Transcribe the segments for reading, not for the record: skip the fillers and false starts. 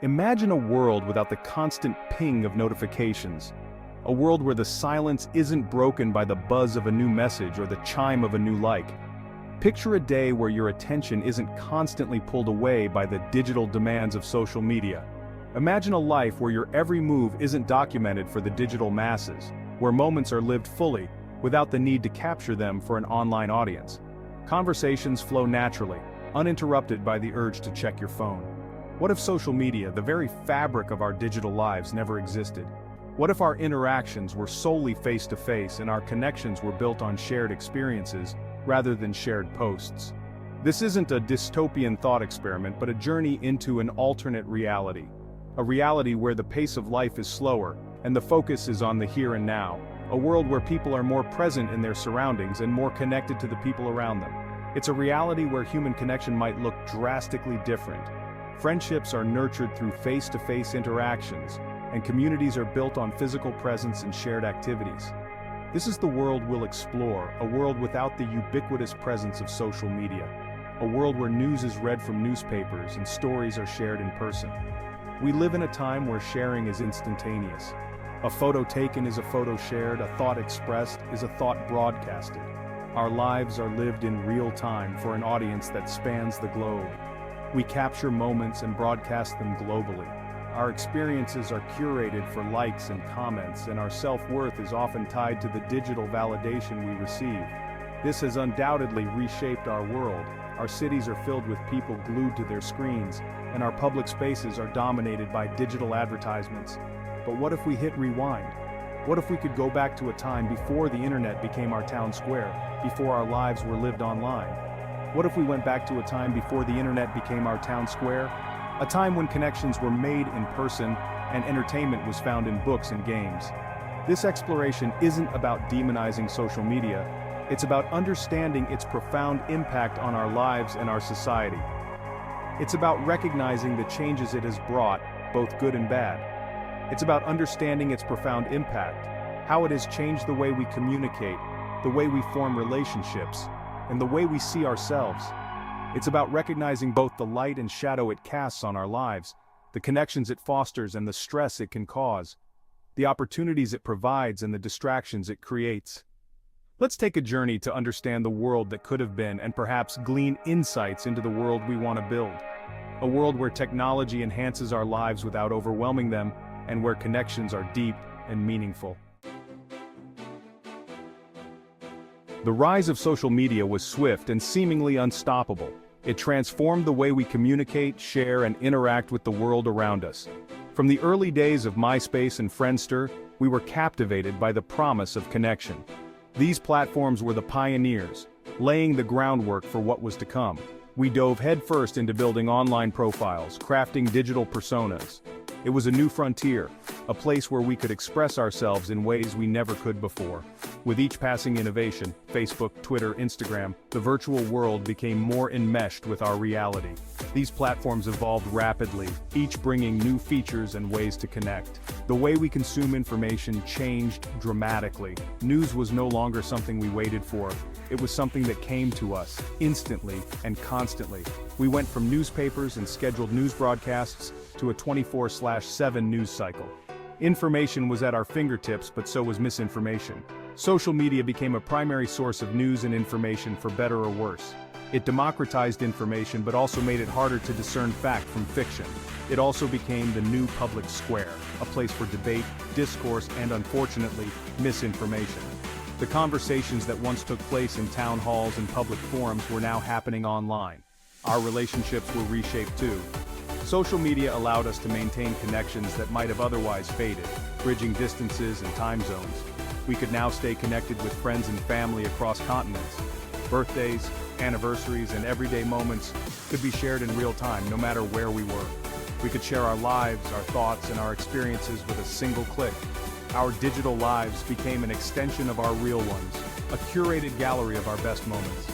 Imagine a world without the constant ping of notifications. A world where the silence isn't broken by the buzz of a new message or the chime of a new like. Picture a day where your attention isn't constantly pulled away by the digital demands of social media. Imagine a life where your every move isn't documented for the digital masses, where moments are lived fully, without the need to capture them for an online audience. Conversations flow naturally, uninterrupted by the urge to check your phone. What if social media, the very fabric of our digital lives, never existed? What if our interactions were solely face-to-face and our connections were built on shared experiences rather than shared posts? This isn't a dystopian thought experiment, but a journey into an alternate reality. A reality where the pace of life is slower and the focus is on the here and now. A world where people are more present in their surroundings and more connected to the people around them. It's a reality where human connection might look drastically different. Friendships are nurtured through face-to-face interactions, and communities are built on physical presence and shared activities. This is the world we'll explore, a world without the ubiquitous presence of social media. A world where news is read from newspapers and stories are shared in person. We live in a time where sharing is instantaneous. A photo taken is a photo shared, a thought expressed is a thought broadcasted. Our lives are lived in real time for an audience that spans the globe. We capture moments and broadcast them globally. Our experiences are curated for likes and comments, and our self-worth is often tied to the digital validation we receive. This has undoubtedly reshaped our world. Our cities are filled with people glued to their screens, and our public spaces are dominated by digital advertisements. But what if we hit rewind? What if we could go back to a time before the internet became our town square, before our lives were lived online? What if we went back to a time before the internet became our town square? A time when connections were made in person and entertainment was found in books and games. This exploration isn't about demonizing social media, it's about understanding its profound impact on our lives and our society. It's about recognizing the changes it has brought, both good and bad. It's about understanding its profound impact, how it has changed the way we communicate, the way we form relationships, and the way we see ourselves. It's about recognizing both the light and shadow it casts on our lives, the connections it fosters and the stress it can cause, the opportunities it provides and the distractions it creates. Let's take a journey to understand the world that could have been and perhaps glean insights into the world we want to build. A world where technology enhances our lives without overwhelming them, and where connections are deep and meaningful. The rise of social media was swift and seemingly unstoppable. It transformed the way we communicate, share, and interact with the world around us. From the early days of MySpace and Friendster, we were captivated by the promise of connection. These platforms were the pioneers, laying the groundwork for what was to come. We dove headfirst into building online profiles, crafting digital personas. It was a new frontier, a place where we could express ourselves in ways we never could before. With each passing innovation, Facebook, Twitter, Instagram, the virtual world became more enmeshed with our reality. These platforms evolved rapidly, each bringing new features and ways to connect. The way we consume information changed dramatically. News was no longer something we waited for. It was something that came to us, instantly and constantly. We went from newspapers and scheduled news broadcasts to a 24/7 news cycle. Information was at our fingertips, but so was misinformation. Social media became a primary source of news and information, for better or worse. It democratized information but also made it harder to discern fact from fiction. It also became the new public square, a place for debate, discourse, and unfortunately, misinformation. The conversations that once took place in town halls and public forums were now happening online. Our relationships were reshaped too. Social media allowed us to maintain connections that might have otherwise faded, bridging distances and time zones. We could now stay connected with friends and family across continents. Birthdays, anniversaries, and everyday moments could be shared in real time, no matter where we were. We could share our lives, our thoughts, and our experiences with a single click. Our digital lives became an extension of our real ones, a curated gallery of our best moments.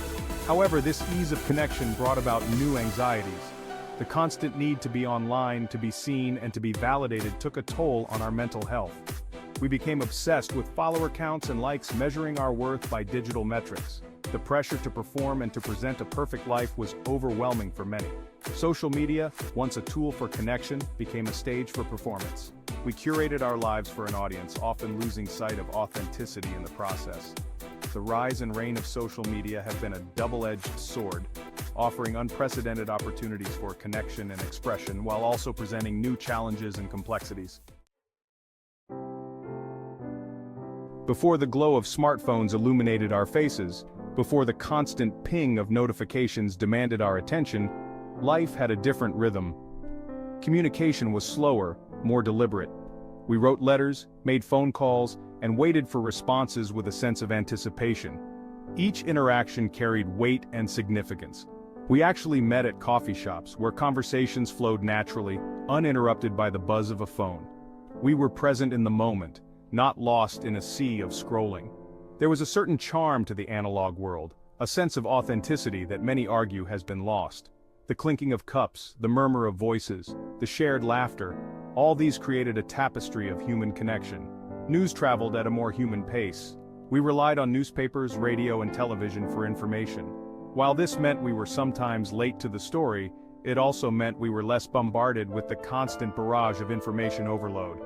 However, this ease of connection brought about new anxieties. The constant need to be online, to be seen, and to be validated took a toll on our mental health. We became obsessed with follower counts and likes, measuring our worth by digital metrics. The pressure to perform and to present a perfect life was overwhelming for many. Social media, once a tool for connection, became a stage for performance. We curated our lives for an audience, often losing sight of authenticity in the process. The rise and reign of social media have been a double-edged sword, offering unprecedented opportunities for connection and expression while also presenting new challenges and complexities. Before the glow of smartphones illuminated our faces, before the constant ping of notifications demanded our attention, life had a different rhythm. Communication was slower, more deliberate. We wrote letters, made phone calls, and waited for responses with a sense of anticipation. Each interaction carried weight and significance. We actually met at coffee shops where conversations flowed naturally, uninterrupted by the buzz of a phone. We were present in the moment, not lost in a sea of scrolling. There was a certain charm to the analog world, a sense of authenticity that many argue has been lost. The clinking of cups, the murmur of voices, the shared laughter, all these created a tapestry of human connection. News traveled at a more human pace. We relied on newspapers, radio, and television for information. While this meant we were sometimes late to the story, it also meant we were less bombarded with the constant barrage of information overload.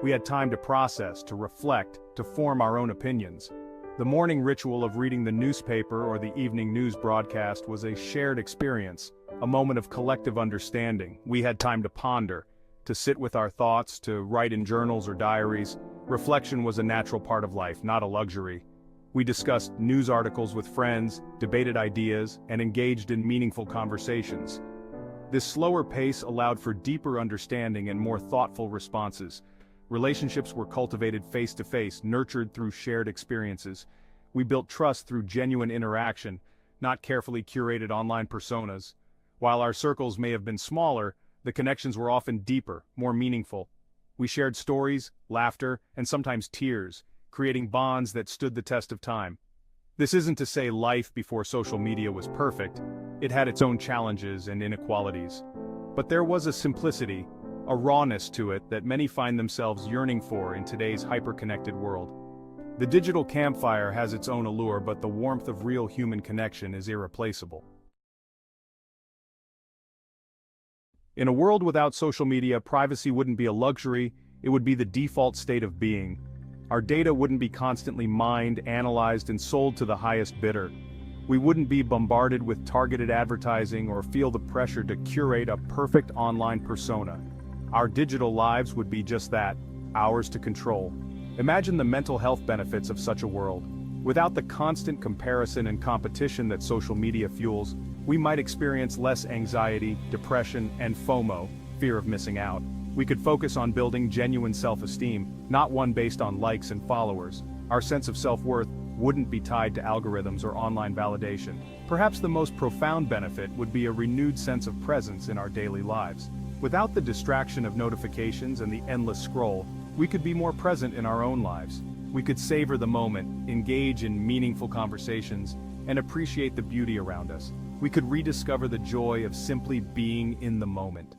We had time to process, to reflect, to form our own opinions. The morning ritual of reading the newspaper or the evening news broadcast was a shared experience, a moment of collective understanding. We had time to ponder, to sit with our thoughts, to write in journals or diaries. Reflection was a natural part of life, not a luxury. We discussed news articles with friends, debated ideas, and engaged in meaningful conversations. This slower pace allowed for deeper understanding and more thoughtful responses. Relationships were cultivated face-to-face, nurtured through shared experiences. We built trust through genuine interaction, not carefully curated online personas. While our circles may have been smaller, the connections were often deeper, more meaningful. We shared stories, laughter, and sometimes tears, creating bonds that stood the test of time. This isn't to say life before social media was perfect. It had its own challenges and inequalities. But there was a simplicity, a rawness to it that many find themselves yearning for in today's hyper-connected world. The digital campfire has its own allure, but the warmth of real human connection is irreplaceable. In a world without social media, privacy wouldn't be a luxury, it would be the default state of being. Our data wouldn't be constantly mined, analyzed, and sold to the highest bidder. We wouldn't be bombarded with targeted advertising or feel the pressure to curate a perfect online persona. Our digital lives would be just that, ours to control. Imagine the mental health benefits of such a world. Without the constant comparison and competition that social media fuels, we might experience less anxiety, depression, and FOMO, fear of missing out. We could focus on building genuine self-esteem, not one based on likes and followers. Our sense of self-worth wouldn't be tied to algorithms or online validation. Perhaps the most profound benefit would be a renewed sense of presence in our daily lives. Without the distraction of notifications and the endless scroll, we could be more present in our own lives. We could savor the moment, engage in meaningful conversations, and appreciate the beauty around us. We could rediscover the joy of simply being in the moment.